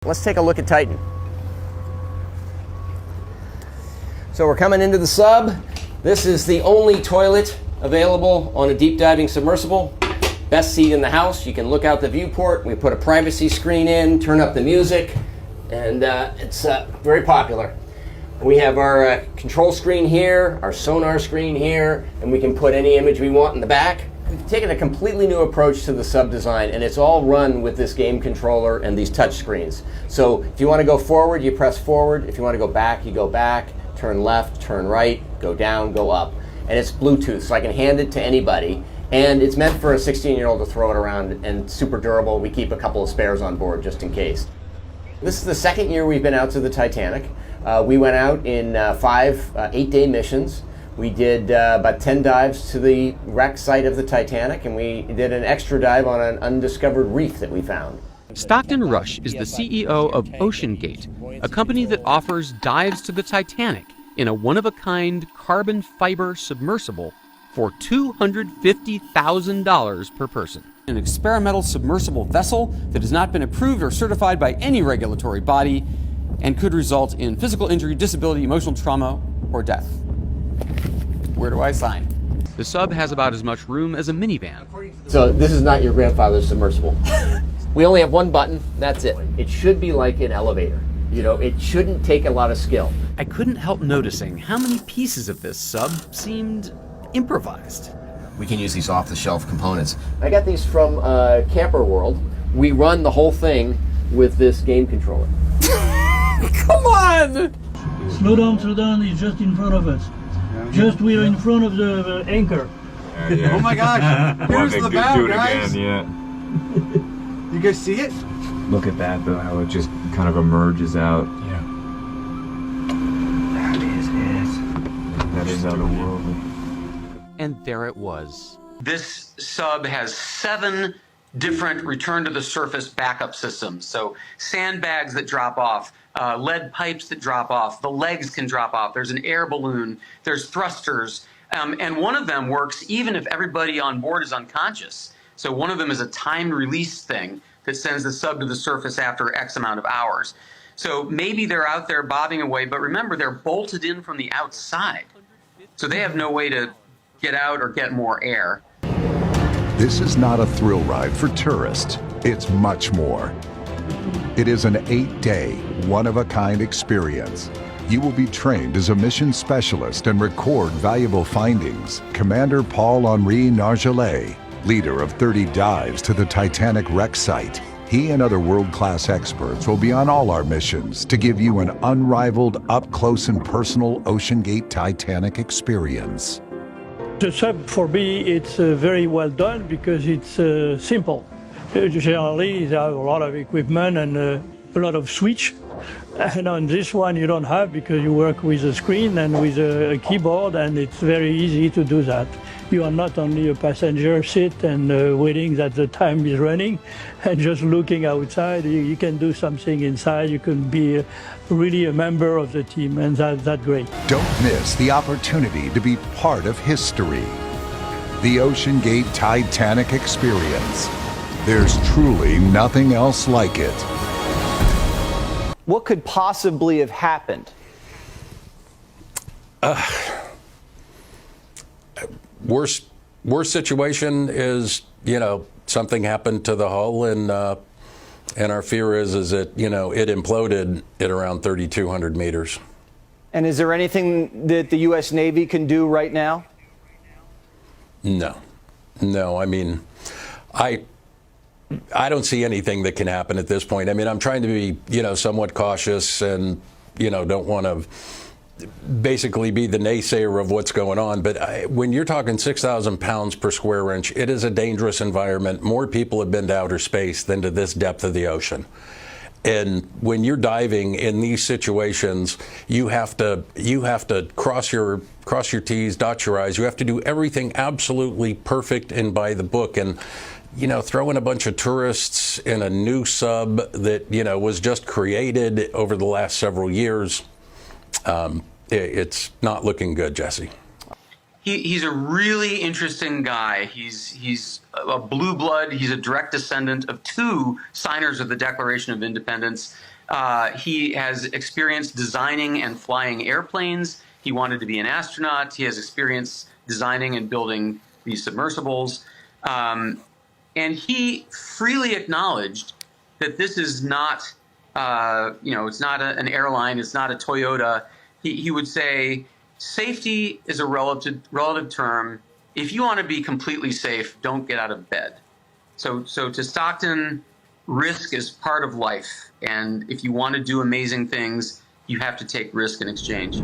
Let's take a look at Titan. So we're coming into the sub. This is the only toilet available on a deep diving submersible. Best seat in the house. You can look out the viewport. We put a privacy screen in, turn up the music, and it's very popular. We have our control screen here, our sonar screen here, and we can put any image we want in the back. We've taken a completely new approach to the sub design, and it's all run with this game controller and these touch screens. So if you want to go forward, you press forward. If you want to go back, you go back. Turn left, turn right, go down, go up. And it's Bluetooth, so I can hand it to anybody. And it's meant for a 16-year-old to throw it around, and super durable. We keep a couple of spares on board just in case. This is the second year we've been out to the Titanic. We went out in 5 8-day missions. We did about 10 dives to the wreck site of the Titanic, and we did an extra dive on an undiscovered reef that we found. Stockton Rush is the CEO of OceanGate, a company that offers dives to the Titanic in a one-of-a-kind carbon fiber submersible for $250,000 per person. An experimental submersible vessel that has not been approved or certified by any regulatory body and could result in physical injury, disability, emotional trauma, or death. Where do I sign? The sub has about as much room as a minivan. So this is not your grandfather's submersible. We only have one button, that's it. It should be like an elevator. You know, it shouldn't take a lot of skill. I couldn't help noticing how many pieces of this sub seemed improvised. We can use these off-the-shelf components. I got these from Camper World. We run the whole thing with this game controller. Come on! Slow down, he's just in front of us. Just we're in front of the anchor. Yeah. Oh my gosh! Here's the bow, guys! Yeah. You guys see it? Look at that though, how it just kind of emerges out. Yeah. That is it. That is otherworldly. And there it was. This sub has 7 different return to the surface backup systems. So sandbags that drop off, lead pipes that drop off, the legs can drop off, there's an air balloon, there's thrusters, and one of them works even if everybody on board is unconscious. So one of them is a timed release thing that sends the sub to the surface after X amount of hours. So maybe they're out there bobbing away, but remember, they're bolted in from the outside. So they have no way to get out or get more air. This is not a thrill ride for tourists. It's much more. It is an 8-day, one-of-a-kind experience. You will be trained as a mission specialist and record valuable findings. Commander Paul-Henri Nargeolet, leader of 30 dives to the Titanic wreck site. He and other world-class experts will be on all our missions to give you an unrivaled, up-close and personal OceanGate Titanic experience. The sub for me, it's very well done because it's simple. Generally, there are a lot of equipment and a lot of switch. And on this one, you don't have because you work with a screen and with a keyboard, and it's very easy to do that. You are not only a passenger seat and waiting that the time is running and just looking outside. You can do something inside. You can be really a member of the team, and that's great. Don't miss the opportunity to be part of history. The OceanGate Titanic experience. There's truly nothing else like it. What could possibly have happened? Worst situation is, something happened to the hull, and our fear is that, it imploded at around 3,200 meters. And is there anything that the U.S. Navy can do right now? No. I mean, I don't see anything that can happen at this point. I mean, I'm trying to be, somewhat cautious and, don't want to basically be the naysayer of what's going on. But when you're talking 6,000 pounds per square inch, it is a dangerous environment. More people have been to outer space than to this depth of the ocean. And when you're diving in these situations, you have to cross your T's, dot your I's. You have to do everything absolutely perfect and by the book. And throwing a bunch of tourists in a new sub that, was just created over the last several years, it's not looking good, Jesse. He's a really interesting guy. He's a blue blood. He's a direct descendant of two signers of the Declaration of Independence. He has experience designing and flying airplanes. He wanted to be an astronaut. He has experience designing and building these submersibles. And he freely acknowledged that this is not, it's not an airline. It's not a Toyota. He would say, safety is a relative term. If you want to be completely safe, don't get out of bed. So to Stockton, risk is part of life. And if you want to do amazing things, you have to take risk in exchange.